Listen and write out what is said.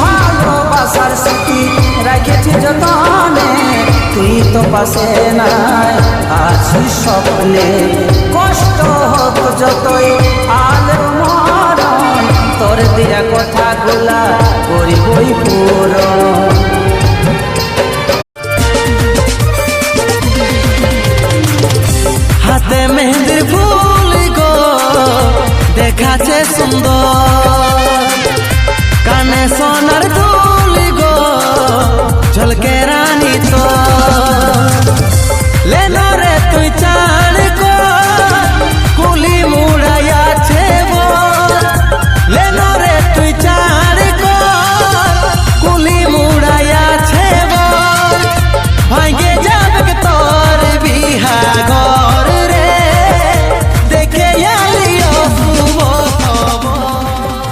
ভালোবাসার স্মৃতি রেখেছি যতনে, তুই তো পাশে নাই আছিস স্বপ্নে। কষ্ট হোক যতই আলো মরণ, তোর দিয়া কথাগুলা করিবই পূরণ।